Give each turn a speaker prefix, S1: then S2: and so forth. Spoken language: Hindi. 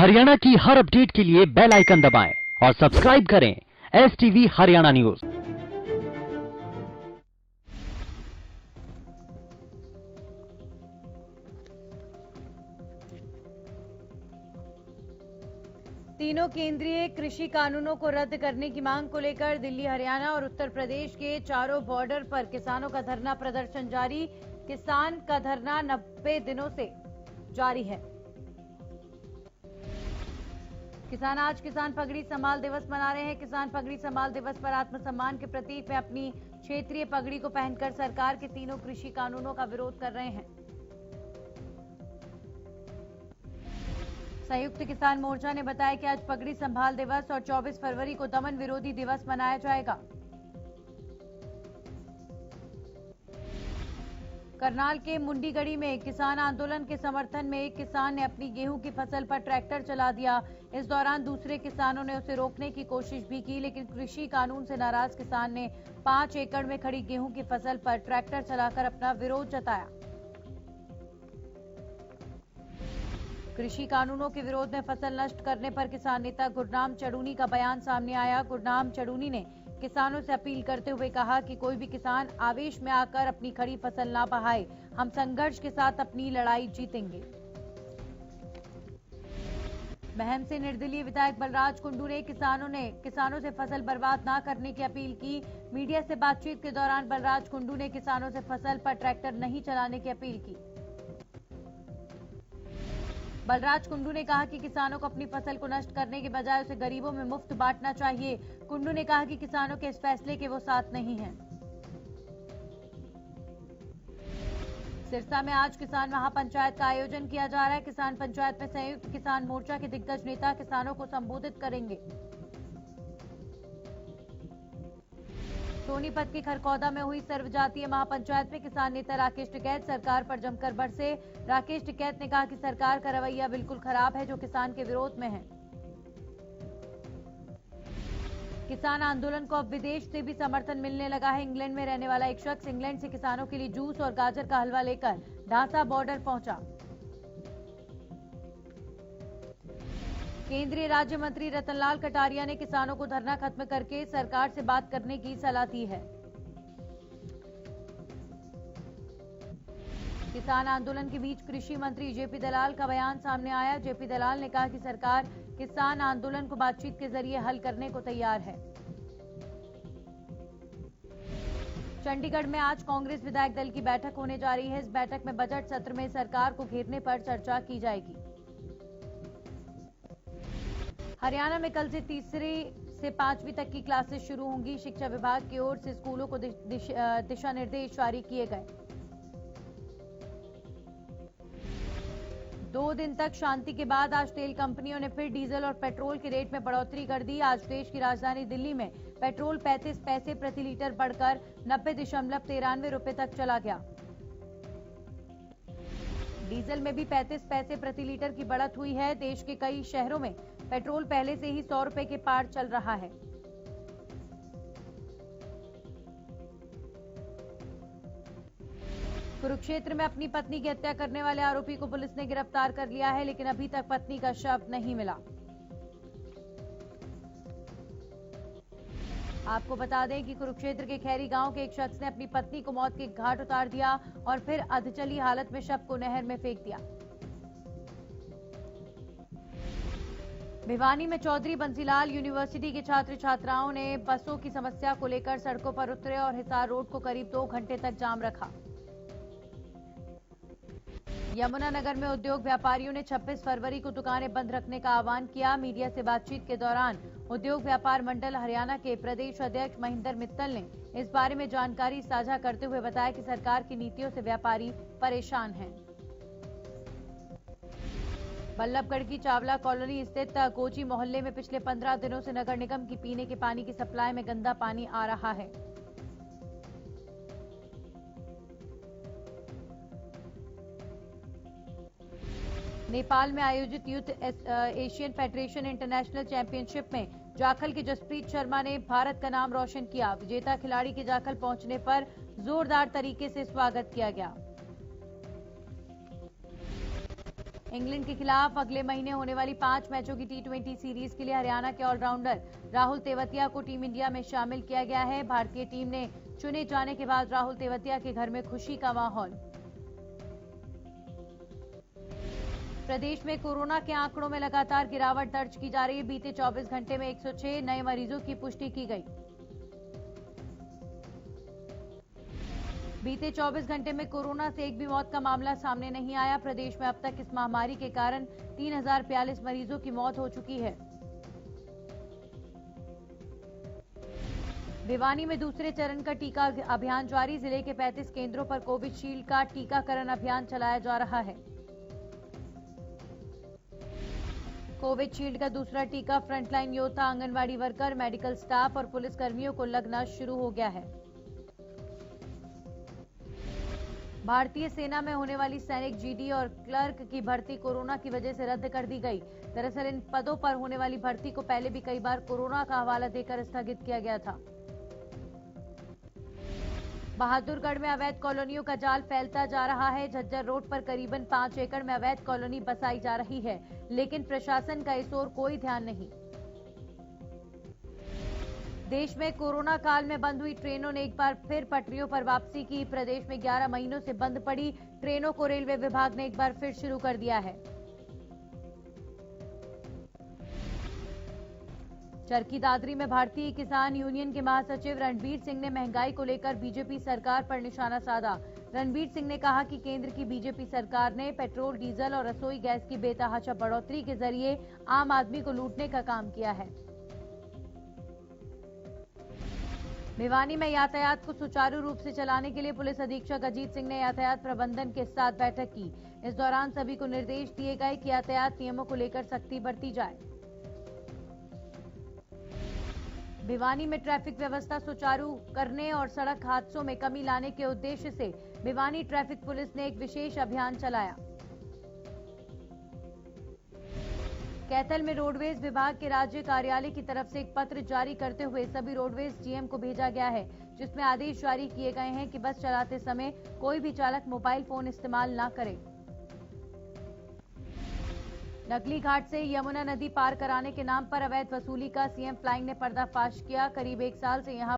S1: हरियाणा की हर अपडेट के लिए बेल आइकन दबाएं और सब्सक्राइब करें STV हरियाणा न्यूज।
S2: तीनों केंद्रीय कृषि कानूनों को रद्द करने की मांग को लेकर दिल्ली, हरियाणा और उत्तर प्रदेश के चारों बॉर्डर पर किसानों का धरना प्रदर्शन जारी। किसान का धरना 90 दिनों से जारी है। किसान आज किसान पगड़ी संभाल दिवस मना रहे हैं। किसान पगड़ी संभाल दिवस पर आत्मसम्मान के प्रतीक में अपनी क्षेत्रीय पगड़ी को पहनकर सरकार के तीनों कृषि कानूनों का विरोध कर रहे हैं। संयुक्त किसान मोर्चा ने बताया कि आज पगड़ी संभाल दिवस और 24 फरवरी को दमन विरोधी दिवस मनाया जाएगा। करनाल के मुंडीगढ़ी में किसान आंदोलन के समर्थन में एक किसान ने अपनी गेहूं की फसल पर ट्रैक्टर चला दिया। इस दौरान दूसरे किसानों ने उसे रोकने की कोशिश भी की, लेकिन कृषि कानून से नाराज किसान ने 5 एकड़ में खड़ी गेहूं की फसल पर ट्रैक्टर चलाकर अपना विरोध जताया। कृषि कानूनों के विरोध में फसल नष्ट करने पर किसान नेता गुरनाम चड़ूनी का बयान सामने आया। गुरनाम चड़ूनी ने किसानों से अपील करते हुए कहा कि कोई भी किसान आवेश में आकर अपनी खड़ी फसल ना बहाए। हम संघर्ष के साथ अपनी लड़ाई जीतेंगे। महम से निर्दलीय विधायक बलराज कुंडू ने किसानों से फसल बर्बाद ना करने की अपील की। मीडिया से बातचीत के दौरान बलराज कुंडू ने किसानों से फसल पर ट्रैक्टर नहीं चलाने की अपील की। बलराज कुंडू ने कहा कि किसानों को अपनी फसल को नष्ट करने के बजाय उसे गरीबों में मुफ्त बांटना चाहिए। कुंडू ने कहा कि किसानों के इस फैसले के वो साथ नहीं हैं। सिरसा में आज किसान महापंचायत का आयोजन किया जा रहा है। किसान पंचायत में संयुक्त किसान मोर्चा के दिग्गज नेता किसानों को संबोधित करेंगे। सोनीपत के खरकौदा में हुई सर्वजातीय महापंचायत में किसान नेता राकेश टिकैत सरकार पर जमकर बरसे। राकेश टिकैत ने कहा कि सरकार का रवैया बिल्कुल खराब है, जो किसान के विरोध में है। किसान आंदोलन को अब विदेश से भी समर्थन मिलने लगा है। इंग्लैंड में रहने वाला एक शख्स इंग्लैंड से किसानों के लिए जूस और गाजर का हलवा लेकर ढांसा बॉर्डर पहुंचा। केंद्रीय राज्य मंत्री रतनलाल कटारिया ने किसानों को धरना खत्म करके सरकार से बात करने की सलाह दी है। किसान आंदोलन के बीच कृषि मंत्री जेपी दलाल का बयान सामने आया। जेपी दलाल ने कहा कि सरकार किसान आंदोलन को बातचीत के जरिए हल करने को तैयार है। चंडीगढ़ में आज कांग्रेस विधायक दल की बैठक होने जा रही है। इस बैठक में बजट सत्र में सरकार को घेरने पर चर्चा की जाएगी। हरियाणा में कल से तीसरी से 5वीं तक की क्लासेस शुरू होंगी। शिक्षा विभाग की ओर से स्कूलों को दिशा निर्देश जारी किए गए। 2 दिन तक शांति के बाद आज तेल कंपनियों ने फिर डीजल और पेट्रोल के रेट में बढ़ोतरी कर दी। आज देश की राजधानी दिल्ली में पेट्रोल 35 पैसे प्रति लीटर बढ़कर 90.93 रुपए तक चला गया। डीजल में भी 35 पैसे प्रति लीटर की बढ़त हुई है। देश के कई शहरों में पेट्रोल पहले से ही 100 रुपए के पार चल रहा है। कुरुक्षेत्र में अपनी पत्नी की हत्या करने वाले आरोपी को पुलिस ने गिरफ्तार कर लिया है, लेकिन अभी तक पत्नी का शव नहीं मिला। आपको बता दें कि कुरुक्षेत्र के खैरी गांव के एक शख्स ने अपनी पत्नी को मौत के घाट उतार दिया और फिर अधचली हालत में शव को नहर में फेंक दिया। भिवानी में चौधरी बंसीलाल यूनिवर्सिटी के छात्र छात्राओं ने बसों की समस्या को लेकर सड़कों पर उतरे और हिसार रोड को करीब 2 घंटे तक जाम रखा। यमुनानगर में उद्योग व्यापारियों ने 26 फरवरी को दुकानें बंद रखने का आह्वान किया। मीडिया से बातचीत के दौरान उद्योग व्यापार मंडल हरियाणा के प्रदेश अध्यक्ष महेंद्र मित्तल ने इस बारे में जानकारी साझा करते हुए बताया कि सरकार की नीतियों से व्यापारी परेशान हैं। बल्लभगढ़ की चावला कॉलोनी स्थित कोची मोहल्ले में पिछले 15 दिनों से नगर निगम की पीने के पानी की सप्लाई में गंदा पानी आ रहा है। नेपाल में आयोजित youth Asian federation international championship में जाखल के जसप्रीत शर्मा ने भारत का नाम रोशन किया। विजेता खिलाड़ी के जाखल पहुंचने पर जोरदार तरीके से स्वागत किया गया। इंग्लैंड के खिलाफ अगले महीने होने वाली 5 मैचों की टी20 सीरीज के लिए हरियाणा के ऑलराउंडर राहुल तेवतिया को टीम इंडिया में शामिल किया गया है। भारतीय टीम ने चुने जाने के बाद राहुल तेवतिया के घर में खुशी का माहौल। प्रदेश में कोरोना के आंकड़ों में लगातार गिरावट दर्ज की जा रही है। बीते 24 घंटे में 106 नए मरीजों की पुष्टि की गई। बीते 24 घंटे में कोरोना से एक भी मौत का मामला सामने नहीं आया। प्रदेश में अब तक इस महामारी के कारण 3042 मरीजों की मौत हो चुकी है। भिवानी में दूसरे चरण का टीका अभियान जारी। जिले के 35 केंद्रों पर कोविशील्ड का टीकाकरण अभियान चलाया जा रहा है। कोविशील्ड का दूसरा टीका फ्रंटलाइन योद्धा, आंगनवाड़ी वर्कर, मेडिकल स्टाफ और पुलिस कर्मियों को लगना शुरू हो गया है। भारतीय सेना में होने वाली सैनिक, जीडी और क्लर्क की भर्ती कोरोना की वजह से रद्द कर दी गई। दरअसल इन पदों पर होने वाली भर्ती को पहले भी कई बार कोरोना का हवाला देकर स्थगित किया गया था। बहादुरगढ़ में अवैध कॉलोनियों का जाल फैलता जा रहा है। झज्जर रोड पर करीबन 5 एकड़ में अवैध कॉलोनी बसाई जा रही है, लेकिन प्रशासन का इस ओर कोई ध्यान नहीं। देश में कोरोना काल में बंद हुई ट्रेनों ने एक बार फिर पटरियों पर वापसी की। प्रदेश में 11 महीनों से बंद पड़ी ट्रेनों को रेलवे विभाग ने एक बार फिर शुरू कर दिया है। चरखी दादरी में भारतीय किसान यूनियन के महासचिव रणबीर सिंह ने महंगाई को लेकर बीजेपी सरकार पर निशाना साधा। रणबीर सिंह ने कहा कि केंद्र की बीजेपी सरकार ने पेट्रोल, डीजल और रसोई गैस की बेतहाशा बढ़ोतरी के जरिए आम आदमी को लूटने का काम किया है। भिवानी में यातायात को सुचारू रूप से चलाने के लिए पुलिस अधीक्षक अजीत सिंह ने यातायात प्रबंधन के साथ बैठक की। इस दौरान सभी को निर्देश दिए गए कि यातायात नियमों को लेकर सख्ती बरती जाए। भिवानी में ट्रैफिक व्यवस्था सुचारू करने और सड़क हादसों में कमी लाने के उद्देश्य से भिवानी ट्रैफिक पुलिस ने एक विशेष अभियान चलाया। कैथल में रोडवेज विभाग के राज्य कार्यालय की तरफ से एक पत्र जारी करते हुए सभी रोडवेज जीएम को भेजा गया है, जिसमें आदेश जारी किए गए हैं कि बस चलाते समय कोई भी चालक मोबाइल फोन इस्तेमाल न करे। नकली घाट से यमुना नदी पार कराने के नाम पर अवैध वसूली का सीएम फ्लाइंग ने पर्दाफाश किया। करीब 1 साल से यहां